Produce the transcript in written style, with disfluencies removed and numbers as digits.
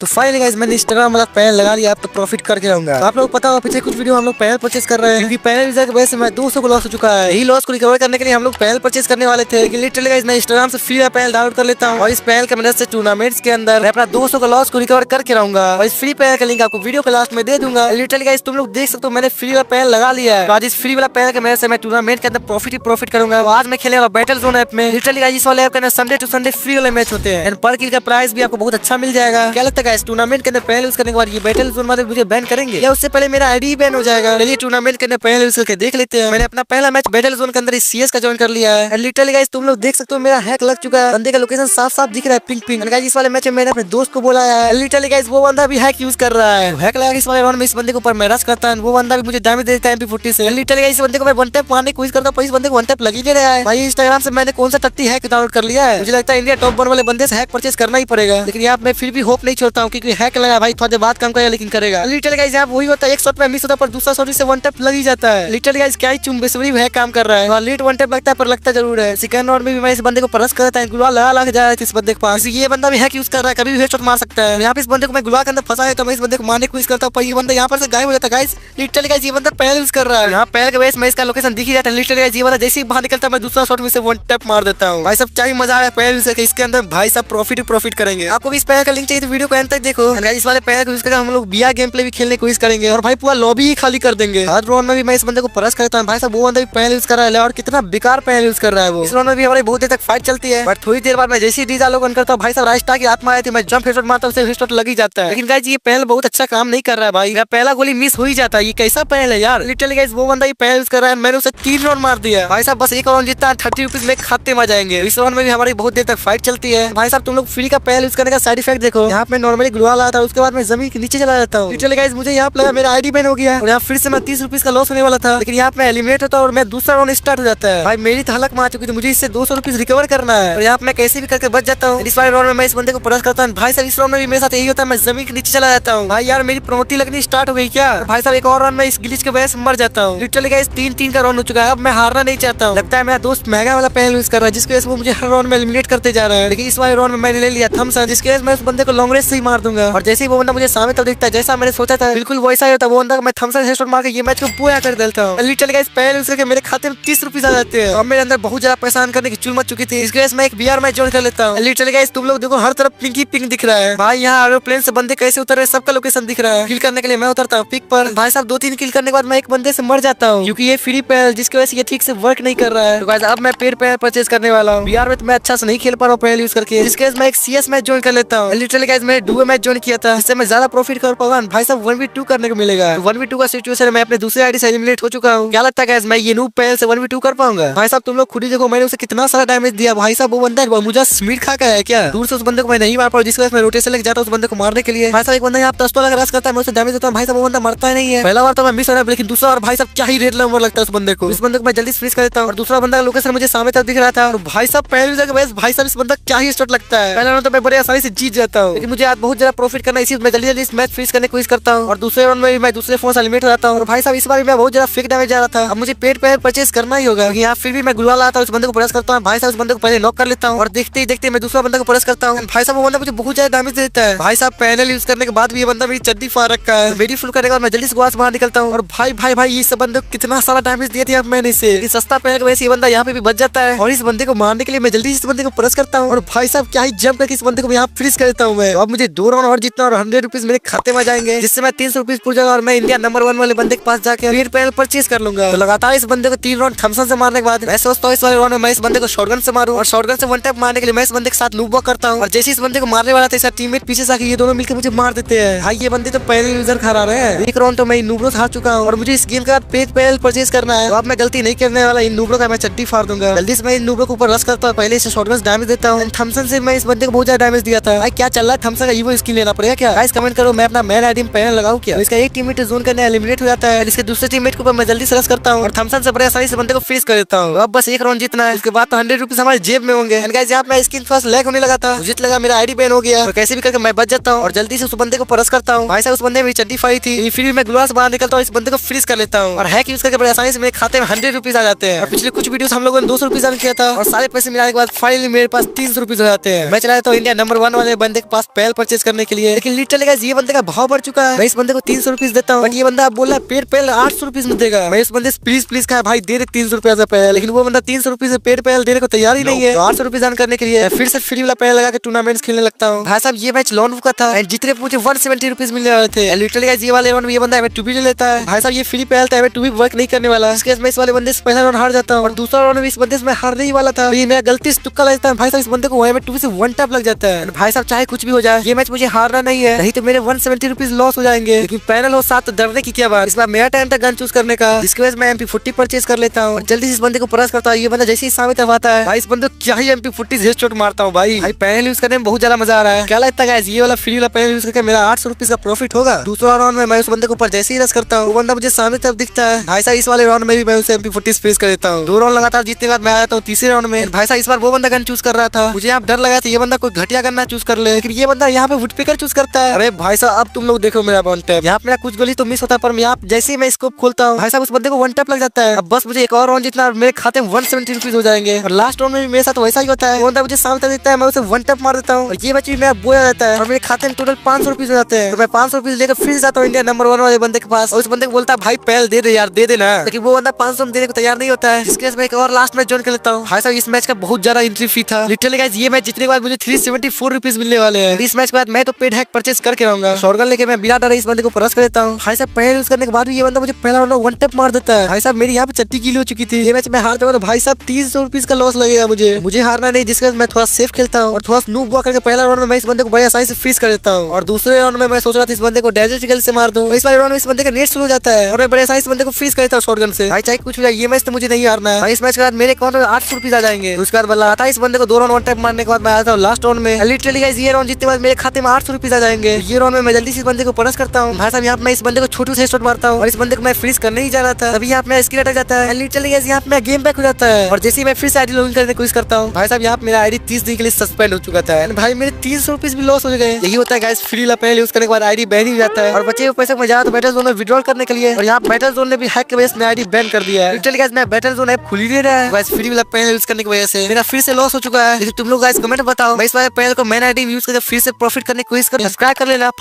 तो finally guys मैंने Instagram वाला पैनल लगा लिया, अब तो प्रॉफिट करके रहूंगा। तो आप लोग पता होगा पिछले कुछ वीडियो हम लोग पैनल परचेस कर रहे हैं, क्योंकि पैनल यूजर की वजह से मैं 200 को लॉस हो चुका है। ही लॉस को रिकवर करने के लिए हम लोग पैनल परचेस करने वाले थे, लेकिन लिटरली गाइस मैं इंस्टाग्राम से फ्री पैनल डाउनलोड कर लेता हूँ और इस पैनल की मदद से टूर्नामेंट्स के अंदर मैं अपना 200 का लॉस को रिकवर करके रहूंगा। और इस फ्री पैनल का लिंक आपको वीडियो के लास्ट में दे दूंगा। लिटरली गाइस तुम लोग देख सकते हो मैंने फ्री वाला पैनल लगा लिया है। तो आज इस फ्री वाला पैनल की मदद से मैं टूर्नामेंट के अंदर प्रॉफिट करूंगा। तो आज मैं खेलेगा बैटल जोन ऐप में। लिटरली गाइस इस वाले ऐप के अंदर संडे टू संडे फ्री वाले मैच होते हैं, पर किल का प्राइस भी आपको बहुत अच्छा मिल जाएगा। क्या लगता है गाइस टूर्नामेंट के अंदर पैनल यूज करने के बाद ये बैटल जोन वाले मुझे बैन करेंगे या उससे पहले मेरा आईडी बैन हो जाएगा? चलिए टूर्नामेंट के अंदर पैनल यूज करके देख लेते हैं। मैंने अपना पहला मैच बैटल जोन के अंदर इस सीएस का ज्वाइन कर लिया है। लिटरली गाइस तुम लोग देख सकते हो मेरा हैक लग चुका है, बंदे का लोकेशन साफ साफ दिख रहा है पिंक पिंक। गाइस इस वाले मैच में मैंने अपने दोस्त को बोला है, लिटरली गाइस वो बंदा भी हैक यूज कर रहा है। हैक लगा इस वाले राउंड में इस बंदे के ऊपर मैं रश करता है, वो बंदा भी मुझे डैमेज देता है MP40 से। लिटरली गाइस इस बंदे को मैं वन टैप मारने की कोशिश करता हूं, पर इस बंदे को वन टैप लग ही नहीं रहा है। भाई इंस्टाग्राम से मैंने कौन सा टट्टी हैक डाउनलोड कर लिया है। मुझे लगता है इंडिया टॉप 1 वाले बंदे से हैक परचेस करना ही पड़ेगा, लेकिन यहाँ मैं फिर भी होप नहीं छोड़ता हूँ, क्योंकि हैक लगा भाई थोड़ा देर बाद काम करेगा लेकिन करेगा। लिटरली गाइस यहाँ वही होता है, एक शॉट में मिस होता है पर दूसरा शॉट से वन टैप लग ही जाता है। लिटरली गाइस क्या ही चुम्बेश्वरी है काम कर रहा है। लेट वन टैप लगता है पर लगता जरूर है। सेकंड राउंड में भी मैं इस बंदे को परस करता है, गुला लगा जा रहा है इस बंदे के पास। ये बंदा भी हैक यूज कर रहा है, कभी भी हेडशॉट मार सकता है। यहाँ पे इस बंदे को मैं गुला के अंदर फंसा है तो मैं इस बंदे को मारने की कोशिश करता हूँ, पर ये बंदा यहाँ पर से गायब हो जाता है। गाइस लिटरली गाइस ये बंदा पैनल यूज कर रहा है, यहाँ पैनल के वजह में इसका लोकेशन दिख ही जाता है। लिटरली गाइस ये बंदा जैसे ही बाहर निकलता है मैं दूसरा शॉट में से वन टैप मार देता हूँ। भाई सब क्या ही मजा आ रहा है पैनल यूज करके, इसके अंदर भाई सब प्रॉफिट करेंगे। आपको भी इस पैनल का लिंक चाहिए तो वीडियो को एंड तक देखो। इस वाले पैनल को यूज करके हम लोग बिया गेम प्ले भी खेलने की कोशिश करेंगे और भाई पूरा लॉबी ही खाली कर देंगे। हर राउंड में भी मैं इस बंदे को परस करता हूँ। भाई साहब वो बंदा भी पैनल यूज कर रहा है और कितना बेकार पैनल यूज कर रहा है वो। इस राउंड में भी हमारी बहुत देर तक फाइट चलती है, बट थोड़ी देर बाद मैं जैसे ही डीजा लोगन करता हूँ भाई साहब रास्ता की आत्मा आई थी, मैं जंप हेडशॉट मारता हूँ उसे हेडशॉट लग ही जाता है। लेकिन गाइस ये पैनल बहुत अच्छा काम नहीं कर रहा है भाई, पहला गोली मिस हो ही जाता है। ये कैसा पैनल है यार। लिटरली गाइस वो बंदा ही पैनल यूज कर रहा है, मैंने उसे 3 राउंड मार दिया। भाई साहब बस एक राउंड जीतता है 30 रुपीज में खाते में जाएंगे। इस राउंड में भी हमारी बहुत देर तक फाइट चलती है। भाई साहब तुम लोग फ्री का पैनल यूज करने का साइड इफेक्ट देखो। यहाँ पे नॉर्मली ग्लू आता है, उसके बाद मैं जमीन के नीचे चला जाता हूँ। लिटरली गाइस मुझे यहाँ पे लगा मेरा आईडी बैन हो गया और यहाँ फिर से मैं 30 रुपीज का लॉस होने वाला था, लेकिन यहाँ पे एलिमिनेट होता है और मैं दूसरा राउंड स्टार्ट हो जाता है। भाई मेरी तो हलक मार चुकी थी, मुझे इससे 200 रुपीज रिकवर करना है और यहाँ पे मैं कैसे भी करके बच जाता हूँ। इस वाले राउंड में मैं इस बंदे को परस करता हूँ। भाई साहब इस राउंड में भी मेरे साथ यही होता है, मैं जमीन के नीचे चला जाता हूँ। भाई यार मेरी प्रमोटी लगनी स्टार्ट हो गई क्या? भाई साहब एक और राउंड में इस ग्लिच की वजह से मर जाता हूँ। लिटरली गाइस 3-3 का राउंड हो चुका है, अब मैं हारना नहीं चाहता हूँ। लगता है मेरा दोस्त महंगा वाला पैनल यूज कर रहा है, जिसकी वजह से वो मुझे हर राउंड में एलिमिनेट करते जा रहा है। लेकिन इस वाले राउंड में मैंने ले लिया थम्स, जिसकी वजह से मैं उस बंदे को लॉन्ग रेंज से ही मार दूंगा और जैसे ही वो बंदा मुझे सामने तब दिखता है जैसा मैंने सोचा था बिल्कुल वैसा ही होता। वो बंदा मैं थम्स हेडशॉट मार के ये मैच को पूरा कर देता हूँ। लिटरली गाइस पैनल यूज करके मेरे खाते में 30 रुपीज आ जाते हैं और मेरे अंदर बहुत ज्यादा परेशान करने की चुल मच चुकी थी। इसके वजह से मैं एक बीआर मैच ज्वाइन कर लेता हूँ। लिटरली गाइस तुम लोग देखो हर तरफ पिंक ही पिंक दिख रहा है। भाई यहाँ एरोप्लेन से बंदे कैसे उतर रहे सबका लोकेशन दिख रहा है। किल करने के लिए मैं उतरता हूँ पिक पर। भाई साहब 2-3 किल करने के बाद मैं एक बंदे से मर जाता हूँ, क्योंकि ये फ्री पैनल जिसकी वजह से ये ठीक से वर्क नहीं कर रहा है। तो गाइस अब मैं पेड पैनल परचेज करने वाला हूँ। बीआर में तो मैं अच्छा से नहीं खेल पा रहा हूँ पैनल यूज करके, जिसके वजह से मैं एक सीएस मैच ज्वाइन कर लेता हूँ। लिटरली गाइस मैंने डुओ मैच ज्वाइन किया था, इससे मैं ज्यादा प्रॉफिट कर पाऊंगा। भाई साहब 1v2 करने को मिलेगा। 1v2 का सिचुएशन मैं अपने दूसरे आईडी से एलिमिनेट हो चुका हूँ। क्या लगता है गाइस मैं ये नूब पैनल से 1v2 कर पाऊंगा? भाई साहब तुम लोग खुद ही देखो मैंने उसे कितना सारा डैमेज दिया। भाई साहब वो बंदा मुझे स्मीट खा है क्या? दूर से उस बंदे को मैं नहीं मार पाऊँ, जिसकी वजह से मैं रोटेशन लेके जाता हूँ उस बंदे को मारने के लिए। भाई साहब एक बंदा यहाँ दस्तों लगा रस करता है, मैं उसे डैमेज देता हूँ। भाई साहब वो बंदा मरता ही नहीं है। पहला बार तो मैं मिस हो रहा है, लेकिन दूसरा बार भाई साहब क्या ही रेड नंबर लगता है उस बंदे को। इस बंदे को मैं जल्दी फ्रीज कर देता हूँ और दूसरा बंदा का लोकेशन मुझे सामने तक दिख रहा था और भाई साहब पहले जगह भाई साहब इस बंदा क्या ही स्टार्ट लगता है। पहले राउंड तो मैं बड़े आसानी से जीत जाता हूँ, लेकिन मुझे आज बहुत ज्यादा प्रॉफिट करना है, इसी मैं जल्दी इस मैच फ्रीज करने की कोशिश करता हूँ और दूसरे राउंड में मैं दूसरे फोन से एलिमिनेट हो जाता हूँ। और भाई साहब इस बार मैं बहुत ज्यादा फेक डैमेज जा रहा था, अब मुझे पेड पैनल परचेज करना ही होगा। यहाँ फिर भी मैं गुलाल लाता हूँ, उस बंदे को प्रेस करता हूँ। भाई साहब उस बंदे को पहले नॉक कर लेता हूँ और देखते ही देखते मैं दूसरा बंदा को प्रेस करता हूँ। भाई साहब वो बंदा मुझे बहुत ज्यादा डैमेज देता है। भाई साहब पैनल यूज करने के बाद भी ये बंदा मेरी चड्डी फाड़ रखा है। मेरी फुल करने के बाद मैं जल्दी से गुआस बाहर निकलता हूँ और भाई ये सब बंदे को कितना सारा डैमेज दिया था मैंने इसे। सस्ता पैनल वैसे ये बंदा यहाँ पे भी बच जाता है और इस बंदे को मारने के लिए मैं जल्दी इस बंदे को प्रेस करता हूँ और भाई साहब क्या ही जंप करके इस बंदे को यहाँ फ्रीज कर देता हूँ मैं। अब मुझे 2 राउंड और जीतना और 100 रुपीज मेरे खाते में जाएंगे, जिससे मैं 300 रुपीज पूछ जाऊंगा और मैं इंडिया नंबर 1 वाले बंदे के पास जाकर पेड पैनल परचेज कर लूंगा। तो लगातार इस बंदे को 3 राउंड थम्सन से मारने के बाद मैं सोचता हूँ इस वाले राउंड में मैं इस बंदे को शॉटगन से मारूं और शॉटगन से वन टैप मारने के लिए मैं इस बंदे के साथ लूप वॉक करता हूँ और जैसे इस बंदे को मारने वाला था इसका टीममेट पीछे से आके ये दोनों मिलकर मुझे मार देते हैं। भाई ये बंदे तो पैनल यूजर खा रहे हैं। एक राउंड तो मैं नूब्रो हार चुका हूँ और मुझे इस गेम का पेड पैनल परचेज करना है। तो अब मैं गलती नहीं करने वाला, इन नूब्रो का मैं चड्डी फाड़ दूंगा। जल्दी से मैं इन नूब्रो के ऊपर रश करता हूँ, पहले इसे शॉटगन डैमेज देता हूँ। थम्सन से मैं इस बंदे को बहुत ज्यादा डैमेज दिया था। भाई क्या चल रहा है, थम्सन का ईवो स्किन लेना पड़ेगा क्या? गाइस कमेंट करो मैं अपना मैन आईडी में पैनल लगाऊं क्या? इसका एक टीममेट जोन करने एलिमिनेट हो जाता है, इसके दूसरे टीममेट के ऊपर मैं जल्दी से रश करता हूँ और थम्सन से बड़े आसानी से बंदे को फ्रीज कर देता हूँ। अब बस एक राउंड जीतना है, उसके बाद तो 100 रुपीज हमारे जेब में होंगे। गाइस यहाँ मैं स्किन फर्स्ट लैग होने लगा था, मुझे लगा मेरा आईडी बैन हो गया और कैसे भी करके मैं बच जाता हूँ और जल्दी से उस बंदे को परस करता हूँ। भाई साहब उस बंदे में चड्डी फाड़ी थी, फिर भी मैं ग्लास बाहर निकलता हूँ, इस बंदे को फ्रीज कर लेता हूँ और हैक यूज करके बड़े आसानी से मेरे खाते में 100 रुपीज आ जाते हैं। और पिछले कुछ वीडियो हम लोगों ने 200 रुपीज अर्न किया था और सारे पैसे मिलाने के बाद फाइनली मेरे पास 300 रुपीज हो जाते हैं। मैं चला जाता हूँ इंडिया नंबर 1 वाले बंदे के पास पैनल परचेस करने के लिए, लेकिन लिटरली गाइस ये बंदे का भाव बढ़ चुका है। मैं इस बंदे को 300 रुपीज देता हूँ, बट ये बंदा बोल रहा है पेड पहल 800 रुपीज में देगा। मैं इस बंदे से प्लीज कहा भाई दे 300 रुपया का पहल, लेकिन वो बंदा 300 रुपीज से पेड पहल देने को तैयार ही नहीं है। 800 रुपीज अर्न करने के लिए फिर से फ्री वाला पहल लगा के टूर्नामेंट खेलने लगता हूँ। भाई साहब ये मैच लॉन का था, जितने मुझे 170 रुपीज मिलने वाले थे। लिटरली गाइस ये वाले राउंड में ये बंदा टू भी ले लेता है। भाई साहब ये फ्री पहल था, टू भी वर्क नहीं करने वाला। इसके मैं इस वाले बंदे से पहला राउंड हार जाता हूँ और दूसरा राउंड में इस बंदे से मैं हारने ही वाला था। ये मेरा गलती से तुक्का लगता है। भाई साहब इस बंदे को में टू से वन टैप लग जाता है। भाई साहब चाहे कुछ भी हो जाए ये मैच मुझे हारना नहीं है, नहीं तो मेरे 170 रुपीज लॉस हो जाएंगे। लेकिन पैनल हो साथ तो डरने की क्या बात। इस बार मेरा टाइम था गन चूज करने का, जिसकी वजह से मैं MP40 परचेज कर लेता हूँ। जल्दी से इस बंदे को परस करता हूँ। ये बंदा जैसे ही सामने तरफ आता है भाई इस बंदे को क्या ही MP40 हेडशॉट मारता हूँ। भाई पैनल यूज करने में बहुत ज्यादा मजा आ रहा है। क्या लगता है ये वाला फ्री वाला पैनल यूज करके मेरा 800 रुपीज का प्रॉफिट होगा। दूसरा राउंड में मैं उस बंदे को ऊपर जैसे ही रस करता हूँ वो बंदा मुझे सामने तरफ दिखता है। भाई साहब इस वाले राउंड में भी मैं उसे MP40 स्पेस कर देता हूँ। 2 राउंड लगातार जीतने के बाद मैं आता हूँ तीसरे राउंड में। भाई साहब इस बार वो बंदा गन चूज कर रहा था, मुझे यहाँ डर लगा था ये बंदा कोई घटिया करना चूज कर ले, लेकिन ये बंदा यहाँ पे वुडपेकर चूज करता है। अरे भाई साहब अब तुम लोग देखो मेरा वन टैप, यहाँ मेरा कुछ गोली तो मिस होता है, पर यहाँ जैसे ही मैं स्कोप खोलता हूँ भाई साहब उस बंदे को वन टैप लग जाता है। अब बस मुझे एक और राउंड जितना मेरे खाते में 170 रुपीज हो जाएंगे। और लास्ट राउंड में भी मेरे साथ वैसा ही होता है। वो बंदा मुझे सामने देता है, मैं उसे वन टैप मार देता हूँ और ये मैच भी मेरा बोया जाता है और मेरे खाते में टोटल 500 रुपीज हो जाते हैं। तो मैं 500 रुपीज लेकर फिर जाता हूँ इंडिया नंबर 1 वाले बंदे के पास और उस बंदे को बोलता है भाई पहल दे दे यार दे देना, लेकिन वो बंदा 500 देने को तैयार नहीं होता है। इसके वजह से मैं एक और लास्ट मैच ज्वाइन कर लेता हूँ। भाई साहब इस मैच का बहुत ज्यादा एंट्री फी था। लिटरली गाइस ये मैच जीतने के बाद मुझे 374 रुपीज मिलने वाले हैं। इस मैच के बाद मैं तो पेड हैक परचेज करके रहूंगा। शॉटगन लेके मैं बिना डरे इस बंदे को परस कर देता हूँ। भाई साहब पहले यूज करने के बाद ये बंदा मुझे पहला राउंड वन टैप मार देता है। भाई साहब मेरी यहाँ पे 30 किलो हो चुकी थी। ये मैच मैं हार जाऊंगा तो भाई साहब 300 रुपीज का लॉस लगेगा मुझे हारना नहीं, जिसके मैं थोड़ा सेफ खेलता हूँ और थोड़ा स्नूप वॉक करके पहला राउंड में मैं इस बंदे को बड़ी आसानी से फ्रीज कर देता हूँ। और दूसरे राउंड में मैं सोच रहा था इस बंदे को डेजर्ट से मार दूं। इस वाले राउंड में इस बंदे का नेट शुरू हो जाता है और मैं बड़े आसानी से बंदे को फ्रीज कर देता हूँ शॉटगन से। भाई चाहे कुछ हो जाए ये मैच तो मुझे नहीं हारना है। इस मैच के बाद मेरे अकाउंट में 800 रुपीज आ जाएंगे। उसके बाद बल्ला आता है इस बंदे को 2 राउंड वन टैप मारने के बाद मैं आता हूँ लास्ट राउंड में। लिटरली गाइस ये राउंड जीतने के बाद मेरे खाते में 800 रुपीज आ जाएंगे। ये राउंड में मैं जल्दी से इस बंदे को परस करता हूँ। भाई साहब यहाँ मैं इस बंदे को छोटू से हेडशॉट मारता हूँ और इस बंदे को मैं फ्रीज करने ही जा रहा था, तभी यहाँ पे स्किल अटक जाता है। लिटरली गाइस यहाँ पे गेम बैक हो जाता है और जैसे ही मैं फिर से आईडी लॉगिन करने की कोशिश करता हूँ भाई साहब यहाँ मेरा आईडी 30 दिन के लिए सस्पेंड हो चुका था। भाई मेरे 300 रुपीज भी लॉस हो गए। यही होता है गाइस फ्री पहले यूज करने के बाद आईडी बैन ही जाता है और बचे हुए पैसे में जा तो बैटल जोन में विड्रॉल करने के लिए, और यहाँ बैटल जोन ने भी हैक के वजह से आईडी बैन कर दिया है। लिटरली गाइस मैं बैटल जोन ऐप खुल ही नहीं रहा है गाइस फ्री वाला पैनल यूज करने की वजह से मेरा फिर से लॉस हो चुका है। लेकिन तुम लोग गाइस कमेंट बताओ मैं इस वाले पैनल को मैन आईडी यूज करके फिर से प्रॉफिट करने की कोशिश कर, सब्सक्राइब कर लेना।